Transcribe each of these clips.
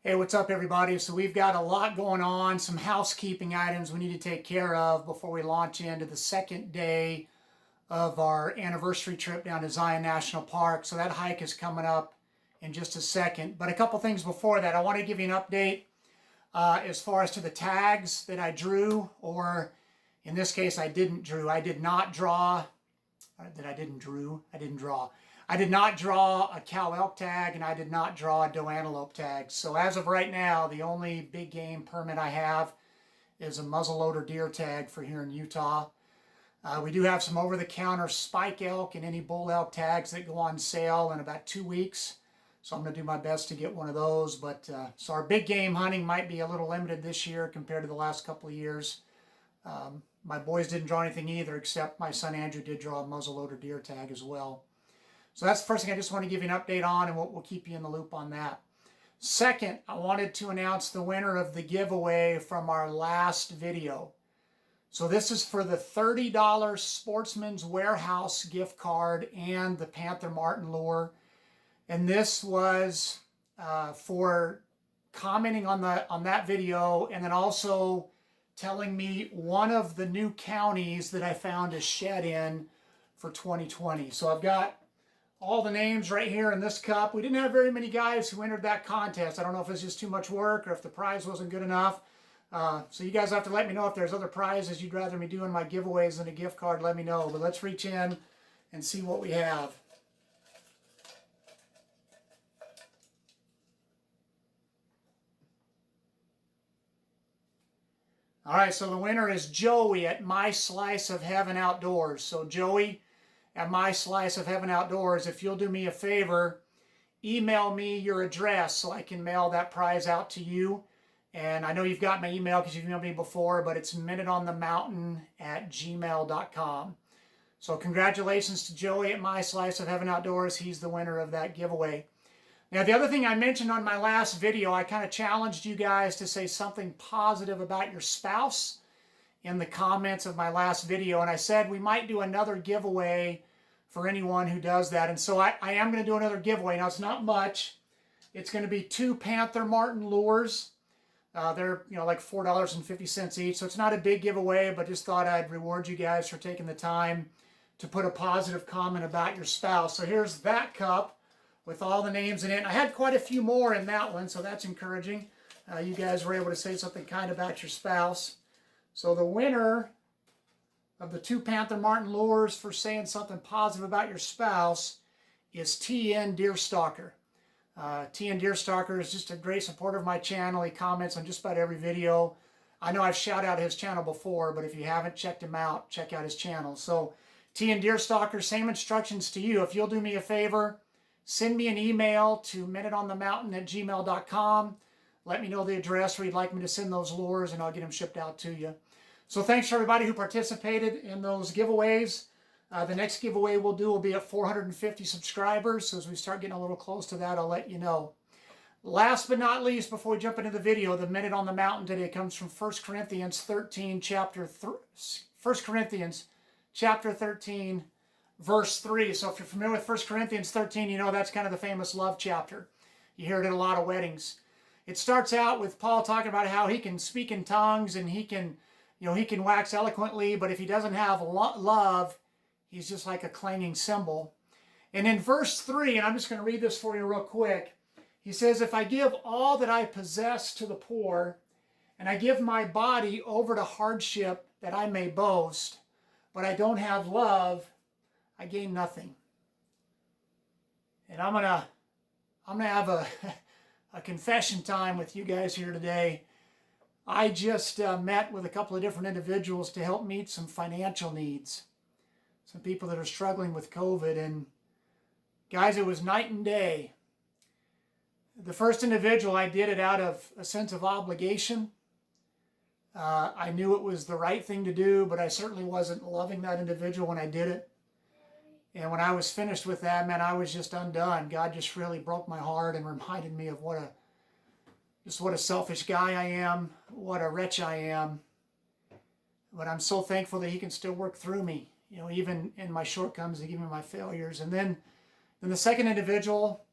Hey, what's up everybody? So we've got a lot going on, some housekeeping items we need to take care of before we launch into the second day of our anniversary trip down to Zion National Park. So that hike is coming up in just a second. But a couple things before that, I want to give you an update as far as to the tags that I drew, or in this case, I didn't draw. I did not draw a cow elk tag, and I did not draw a doe antelope tag. So as of right now, the only big game permit I have is a muzzleloader deer tag for here in Utah. We do have some over-the-counter spike elk and any bull elk tags that go on sale in about 2 weeks. So I'm going to do my best to get one of those. But so our big game hunting might be a little limited this year compared to the last couple of years. My boys didn't draw anything either, except my son Andrew did draw a muzzleloader deer tag as well. So that's the first thing I just want to give you an update on, and we'll keep you in the loop on that. Second, I wanted to announce the winner of the giveaway from our last video. So this is for the $30 Sportsman's Warehouse gift card and the Panther Martin lure. And this was for commenting on that video, and then also telling me one of the new counties that I found a shed in for 2020. So I've got all the names right here in this cup. We didn't have very many guys who entered that contest. I don't know if it's just too much work or if the prize wasn't good enough. So you guys have to let me know if there's other prizes you'd rather me do in my giveaways than a gift card. Let me know. But let's reach in and see what we have. All right, so the winner is Joey at My Slice of Heaven Outdoors. So Joey at My Slice of Heaven Outdoors, if you'll do me a favor, email me your address so I can mail that prize out to you. And I know you've got my email because you've emailed me before, but it's minuteonthemountain@gmail.com. So congratulations to Joey at My Slice of Heaven Outdoors. He's the winner of that giveaway. Now, the other thing I mentioned on my last video, I kind of challenged you guys to say something positive about your spouse in the comments of my last video. And I said we might do another giveaway for anyone who does that. And so I am going to do another giveaway. Now, it's not much. It's going to be 2 Panther Martin lures. They're like $4.50 each. So it's not a big giveaway, but just thought I'd reward you guys for taking the time to put a positive comment about your spouse. So here's that cup with all the names in it. I had quite a few more in that one, so that's encouraging. You guys were able to say something kind about your spouse. So the winner of the 2 Panther Martin lures for saying something positive about your spouse is TNDeerStalker. TNDeerStalker is just a great supporter of my channel. He comments on just about every video. I know I've shouted out his channel before, but if you haven't checked him out, check out his channel. So TNDeerStalker, same instructions to you. If you'll do me a favor, send me an email to minuteonthemountain@gmail.com. Let me know the address where you'd like me to send those lures, and I'll get them shipped out to you. So thanks for everybody who participated in those giveaways. The next giveaway we'll do will be at 450 subscribers. So as we start getting a little close to that, I'll let you know. Last but not least, before we jump into the video, the Minute on the Mountain today comes from 1 Corinthians chapter 13, verse 3. So if you're familiar with 1 Corinthians 13, you know that's kind of the famous love chapter. You hear it at a lot of weddings. It starts out with Paul talking about how he can speak in tongues and he can wax eloquently, but if he doesn't have love, he's just like a clanging cymbal. And in verse 3, and I'm just going to read this for you real quick, he says, "If I give all that I possess to the poor, and I give my body over to hardship that I may boast, but I don't have love, I gain nothing." And I'm gonna have a confession time with you guys here today. I just met with a couple of different individuals to help meet some financial needs. Some people that are struggling with COVID. And guys, it was night and day. The first individual, I did it out of a sense of obligation. I knew it was the right thing to do, but I certainly wasn't loving that individual when I did it. And when I was finished with that, man, I was just undone. God just really broke my heart and reminded me of what a selfish guy I am, what a wretch I am. But I'm so thankful that he can still work through me, even in my shortcomings and even my failures. And then the second individual,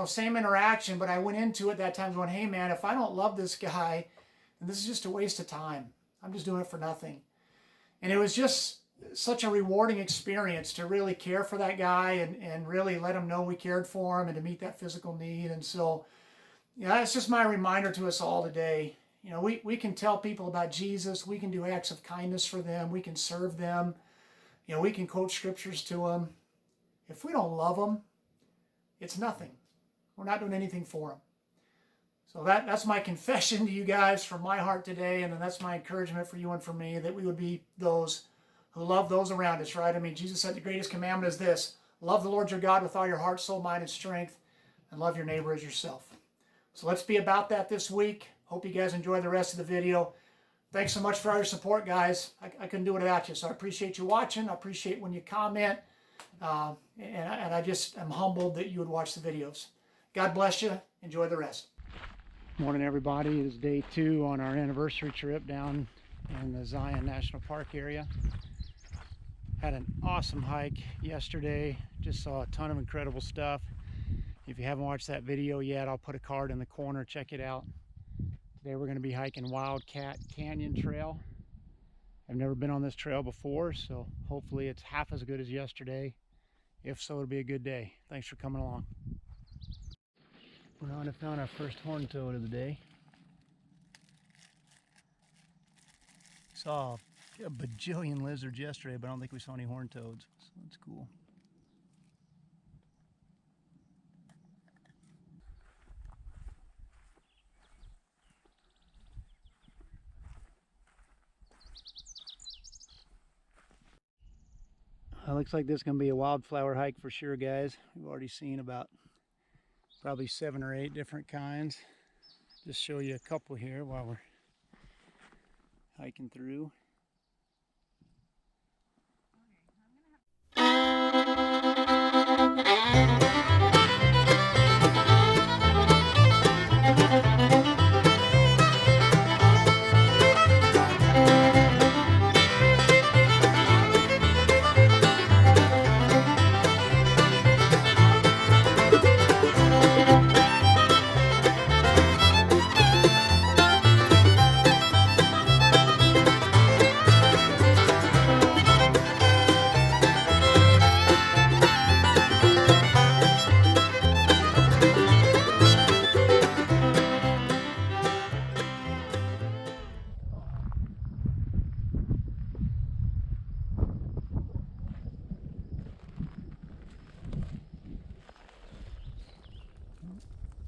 same interaction, but I went into it that time going, hey man, if I don't love this guy, then this is just a waste of time. I'm just doing it for nothing. And it was just such a rewarding experience to really care for that guy and really let him know we cared for him and to meet that physical need. And so, that's just my reminder to us all today. We can tell people about Jesus. We can do acts of kindness for them. We can serve them. We can quote scriptures to them. If we don't love them, it's nothing. We're not doing anything for them. So that's my confession to you guys from my heart today, and then that's my encouragement for you and for me, that we would be those who love those around us, right? I mean, Jesus said the greatest commandment is this: love the Lord your God with all your heart, soul, mind, and strength, and love your neighbor as yourself. So let's be about that this week. Hope you guys enjoy the rest of the video. Thanks so much for all your support, guys. I couldn't do it without you, so I appreciate you watching. I appreciate when you comment, and I just am humbled that you would watch the videos. God bless you. Enjoy the rest. Morning, everybody. It is day 2 on our anniversary trip down in the Zion National Park area. Had an awesome hike yesterday. Just saw a ton of incredible stuff. If you haven't watched that video yet, I'll put a card in the corner. Check it out. Today we're going to be hiking Wildcat Canyon Trail. I've never been on this trail before, so hopefully it's half as good as yesterday. If so, it'll be a good day. Thanks for coming along. We're on to found our first horned toad of the day. Saw a bajillion lizards yesterday, but I don't think we saw any horned toads, so that's cool. Looks like this is going to be a wildflower hike for sure, guys. We've already seen about probably 7 or 8 different kinds. Just show you a couple here while we're hiking through.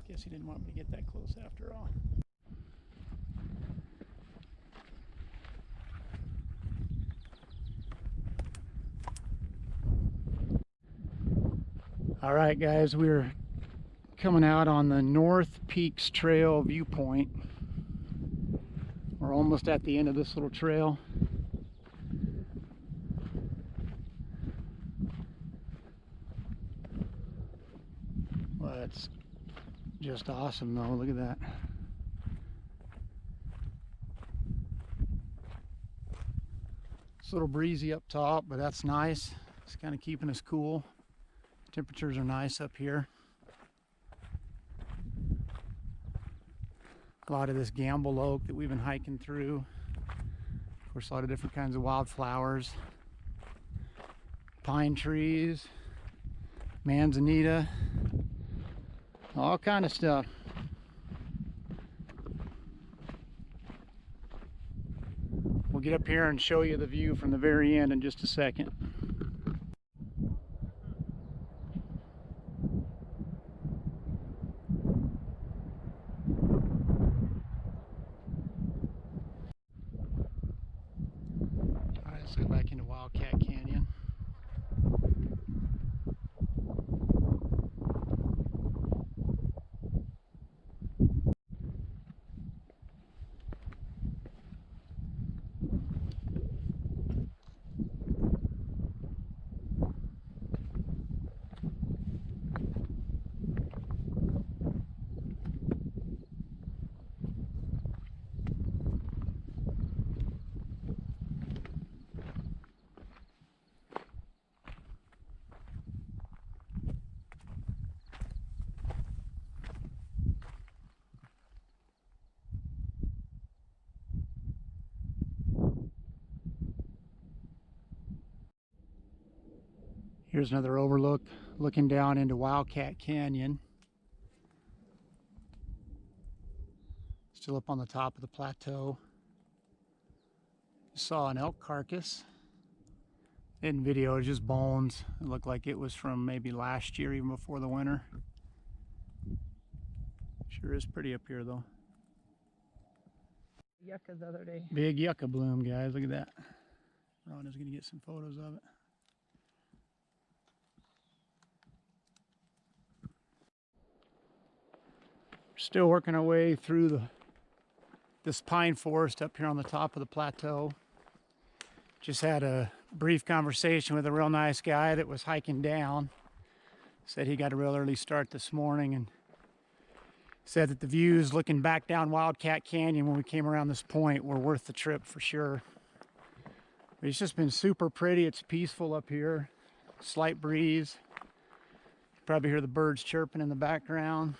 Guess he didn't want me to get that close after all. All right, guys, we're coming out on the North Peaks Trail viewpoint. We're almost at the end of this little trail. Well, that's just awesome though, look at that. It's a little breezy up top, but that's nice. It's kind of keeping us cool. Temperatures are nice up here. A lot of this gamble oak that we've been hiking through. Of course, a lot of different kinds of wildflowers. Pine trees, manzanita, all kind of stuff. We'll get up here and show you the view from the very end in just a second. All right, let's go back into Wildcat Canyon. Here's another overlook looking down into Wildcat Canyon. Still up on the top of the plateau. Saw an elk carcass. In video, it's just bones. It looked like it was from maybe last year, even before the winter. Sure is pretty up here though. Yucca the other day. Big yucca bloom, guys. Look at that. Rhonda's gonna get some photos of it. We're still working our way through this pine forest up here on the top of the plateau. Just had a brief conversation with a real nice guy that was hiking down. Said he got a real early start this morning and said that the views looking back down Wildcat Canyon when we came around this point were worth the trip for sure. But it's just been super pretty. It's peaceful up here. Slight breeze. You probably hear the birds chirping in the background.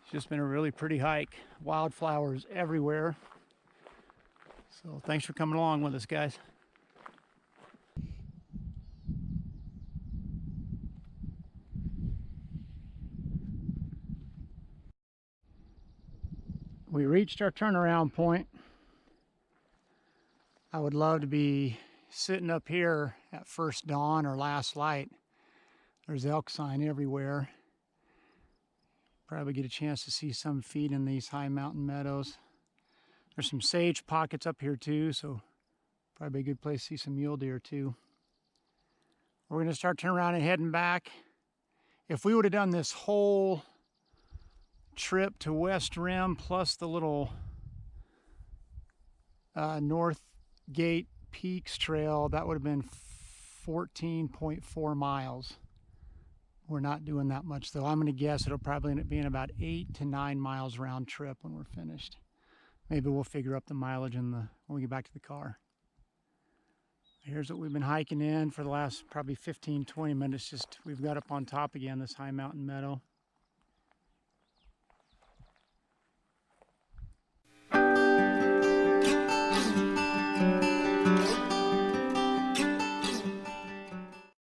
It's just been a really pretty hike. Wildflowers everywhere. So thanks for coming along with us, guys. We reached our turnaround point. I would love to be sitting up here at first dawn or last light. There's elk sign everywhere. Probably get a chance to see some feed in these high mountain meadows. There's some sage pockets up here too, so probably a good place to see some mule deer too. We're gonna start turning around and heading back. If we would have done this whole trip to West Rim plus the little North Gate Peaks Trail, that would have been 14.4 miles. We're not doing that much though. I'm gonna guess it'll probably end up being about 8 to 9 miles round trip when we're finished. Maybe we'll figure up the mileage when we get back to the car. Here's what we've been hiking in for the last probably 15, 20 minutes. Just we've got up on top again, this high mountain meadow.